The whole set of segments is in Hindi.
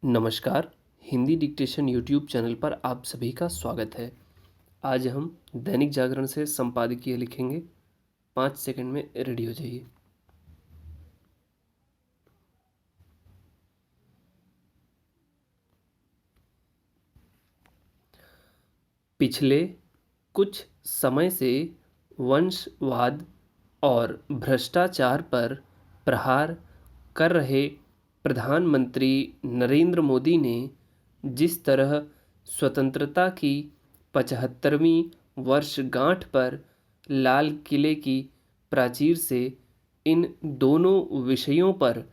नमस्कार। हिंदी डिक्टेशन यूट्यूब चैनल पर आप सभी का स्वागत है। आज हम दैनिक जागरण से संपादकीय लिखेंगे। 5 सेकंड में रेडी हो जाइए। पिछले कुछ समय से वंशवाद और भ्रष्टाचार पर प्रहार कर रहे प्रधानमंत्री नरेंद्र मोदी ने जिस तरह स्वतंत्रता की 75वीं वर्षगांठ पर लाल किले की प्राचीर से इन दोनों विषयों पर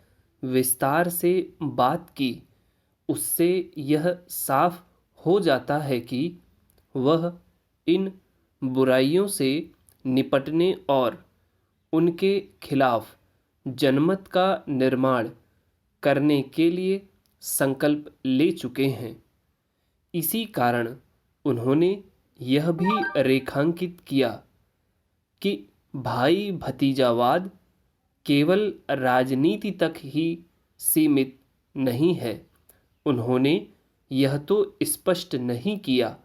विस्तार से बात की, उससे यह साफ हो जाता है कि वह इन बुराइयों से निपटने और उनके खिलाफ जनमत का निर्माण करने के लिए संकल्प ले चुके हैं। इसी कारण उन्होंने यह भी रेखांकित किया कि भाई भतीजावाद केवल राजनीति तक ही सीमित नहीं है। उन्होंने यह तो स्पष्ट नहीं किया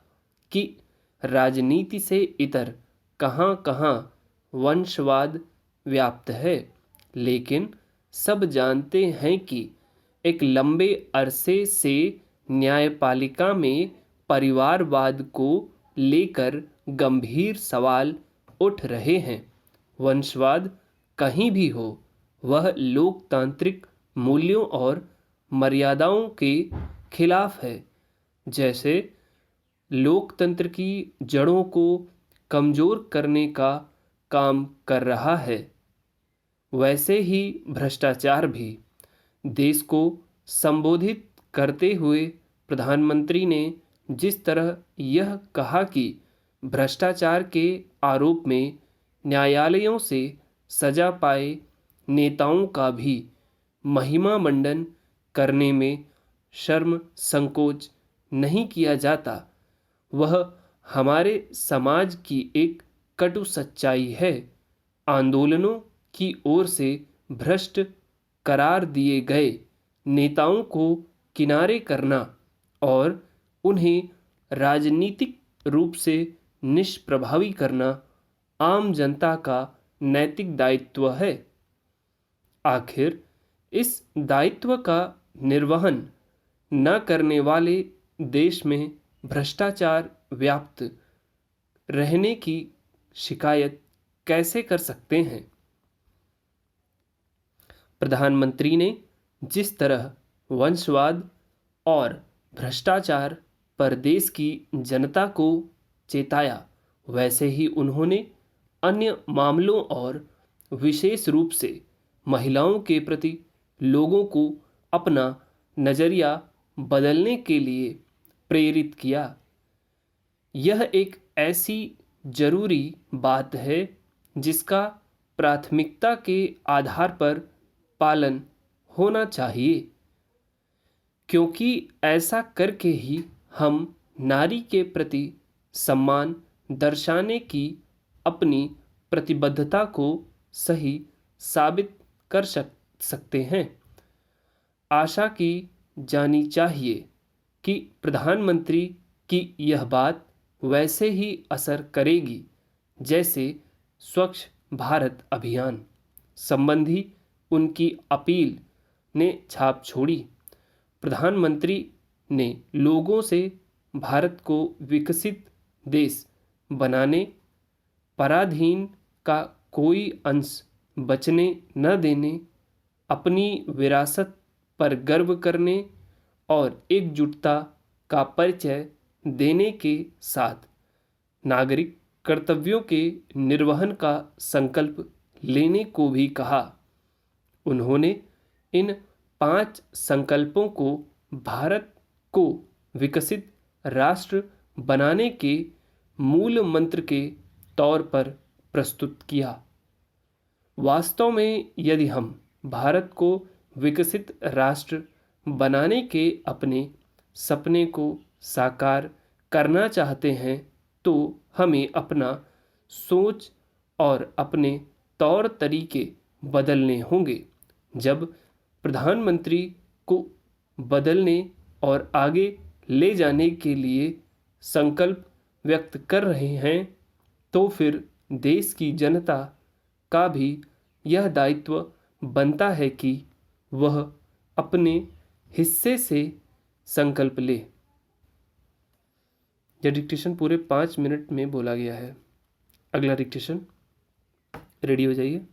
कि राजनीति से इतर कहाँ-कहाँ वंशवाद व्याप्त है, लेकिन सब जानते हैं कि एक लंबे अरसे से न्यायपालिका में परिवारवाद को लेकर गंभीर सवाल उठ रहे हैं। वंशवाद कहीं भी हो, वह लोकतांत्रिक मूल्यों और मर्यादाओं के खिलाफ है। जैसे लोकतंत्र की जड़ों को कमजोर करने का काम कर रहा है, वैसे ही भ्रष्टाचार भी। देश को संबोधित करते हुए प्रधानमंत्री ने जिस तरह यह कहा कि भ्रष्टाचार के आरोप में न्यायालयों से सजा पाए नेताओं का भी महिमा मंडन करने में शर्म संकोच नहीं किया जाता, वह हमारे समाज की एक कटु सच्चाई है। आंदोलनों की ओर से भ्रष्ट करार दिए गए नेताओं को किनारे करना और उन्हें राजनीतिक रूप से निष्प्रभावी करना आम जनता का नैतिक दायित्व है। आखिर इस दायित्व का निर्वहन न करने वाले देश में भ्रष्टाचार व्याप्त रहने की शिकायत कैसे कर सकते हैं? प्रधानमंत्री ने जिस तरह वंशवाद और भ्रष्टाचार पर देश की जनता को चेताया, वैसे ही उन्होंने अन्य मामलों और विशेष रूप से महिलाओं के प्रति लोगों को अपना नजरिया बदलने के लिए प्रेरित किया। यह एक ऐसी जरूरी बात है जिसका प्राथमिकता के आधार पर पालन होना चाहिए, क्योंकि ऐसा करके ही हम नारी के प्रति सम्मान दर्शाने की अपनी प्रतिबद्धता को सही साबित कर सकते हैं। आशा की जानी चाहिए कि प्रधानमंत्री की यह बात वैसे ही असर करेगी जैसे स्वच्छ भारत अभियान संबंधी उनकी अपील ने छाप छोड़ी। प्रधानमंत्री ने लोगों से भारत को विकसित देश बनाने, पराधीन का कोई अंश बचने न देने, अपनी विरासत पर गर्व करने और एकजुटता का परिचय देने के साथ नागरिक कर्तव्यों के निर्वहन का संकल्प लेने को भी कहा। उन्होंने इन 5 संकल्पों को भारत को विकसित राष्ट्र बनाने के मूल मंत्र के तौर पर प्रस्तुत किया। वास्तव में यदि हम भारत को विकसित राष्ट्र बनाने के अपने सपने को साकार करना चाहते हैं, तो हमें अपना सोच और अपने तौर तरीके बदलने होंगे। जब प्रधानमंत्री को बदलने और आगे ले जाने के लिए संकल्प व्यक्त कर रहे हैं, तो फिर देश की जनता का भी यह दायित्व बनता है कि वह अपने हिस्से से संकल्प ले। यह डिक्टेशन पूरे 5 मिनट में बोला गया है। अगला डिक्टेशन, रेडी हो जाइए।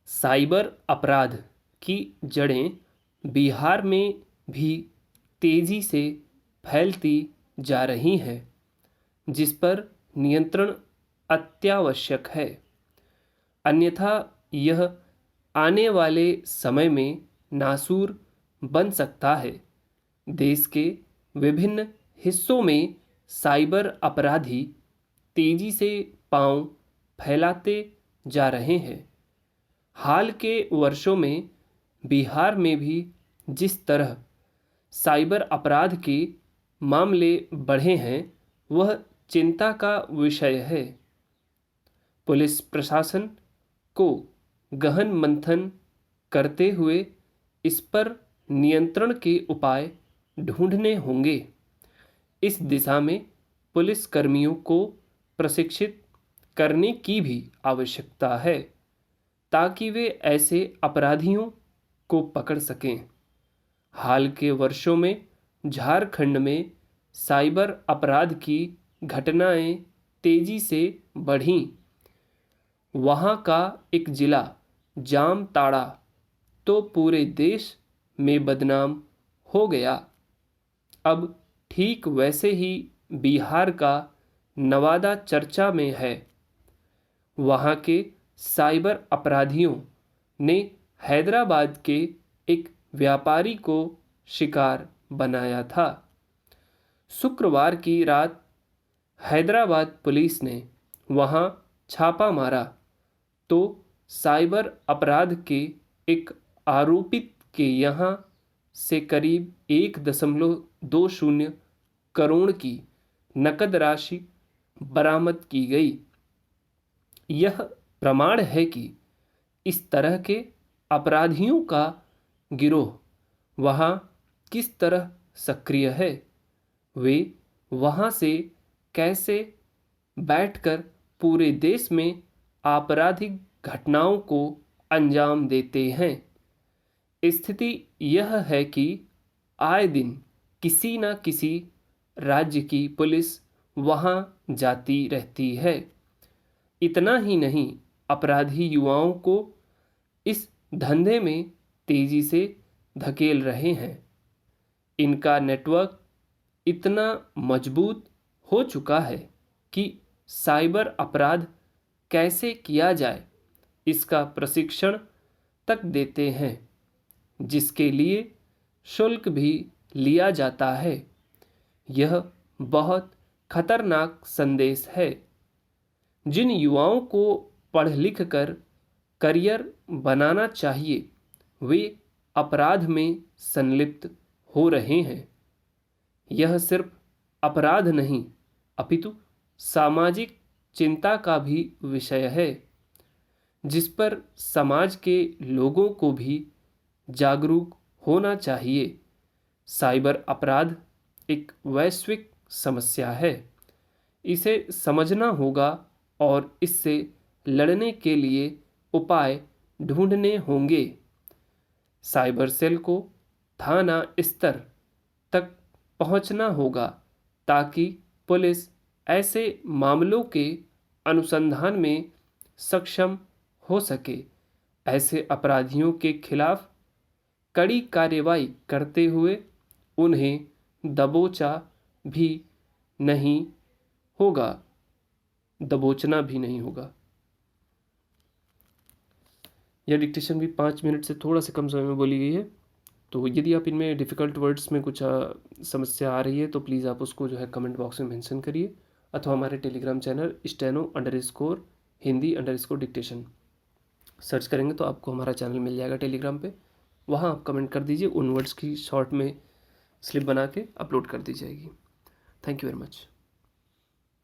साइबर अपराध की जड़ें बिहार में भी तेजी से फैलती जा रही हैं, जिस पर नियंत्रण अत्यावश्यक है, अन्यथा यह आने वाले समय में नासूर बन सकता है। देश के विभिन्न हिस्सों में साइबर अपराधी तेजी से पांव फैलाते जा रहे हैं। हाल के वर्षों में बिहार में भी जिस तरह साइबर अपराध के मामले बढ़े हैं, वह चिंता का विषय है। पुलिस प्रशासन को गहन मंथन करते हुए इस पर नियंत्रण के उपाय ढूंढने होंगे। इस दिशा में पुलिस कर्मियों को प्रशिक्षित करने की भी आवश्यकता है, ताकि वे ऐसे अपराधियों को पकड़ सकें। हाल के वर्षों में झारखंड में साइबर अपराध की घटनाएं तेजी से बढ़ीं। वहाँ का एक जिला जामताड़ा तो पूरे देश में बदनाम हो गया। अब ठीक वैसे ही बिहार का नवादा चर्चा में है। वहाँ के साइबर अपराधियों ने हैदराबाद के एक व्यापारी को शिकार बनाया था। शुक्रवार की रात हैदराबाद पुलिस ने वहाँ छापा मारा तो साइबर अपराध के एक आरोपित के यहाँ से करीब 1.20 करोड़ की नकद राशि बरामद की गई। यह प्रमाण है कि इस तरह के अपराधियों का गिरोह वहाँ किस तरह सक्रिय है। वे वहाँ से कैसे बैठकर पूरे देश में आपराधिक घटनाओं को अंजाम देते हैं। स्थिति यह है कि आए दिन किसी न किसी राज्य की पुलिस वहाँ जाती रहती है। इतना ही नहीं, अपराधी युवाओं को इस धंधे में तेजी से धकेल रहे हैं। इनका नेटवर्क इतना मजबूत हो चुका है कि साइबर अपराध कैसे किया जाए इसका प्रशिक्षण तक देते हैं, जिसके लिए शुल्क भी लिया जाता है। यह बहुत खतरनाक संदेश है। जिन युवाओं को पढ़ लिख कर करियर बनाना चाहिए, वे अपराध में संलिप्त हो रहे हैं। यह सिर्फ अपराध नहीं, अपितु सामाजिक चिंता का भी विषय है, जिस पर समाज के लोगों को भी जागरूक होना चाहिए। साइबर अपराध एक वैश्विक समस्या है। इसे समझना होगा और इससे लड़ने के लिए उपाय ढूंढने होंगे। साइबर सेल को थाना स्तर तक पहुंचना होगा, ताकि पुलिस ऐसे मामलों के अनुसंधान में सक्षम हो सके। ऐसे अपराधियों के खिलाफ कड़ी कार्रवाई करते हुए उन्हें दबोचना भी नहीं होगा। यह डिक्टेशन भी 5 मिनट से थोड़ा से कम समय में बोली गई है। तो यदि आप इनमें डिफ़िकल्ट वर्ड्स में कुछ समस्या आ रही है तो प्लीज़ आप उसको जो है कमेंट बॉक्स में मेंशन करिए, अथवा हमारे टेलीग्राम चैनल steno_hindi_डिक्टेशन सर्च करेंगे तो आपको हमारा चैनल मिल जाएगा टेलीग्राम पे। वहाँ आप कमेंट कर दीजिए, उन वर्ड्स की शॉर्ट में स्लिप बना के अपलोड कर दी जाएगी। Thank you very much.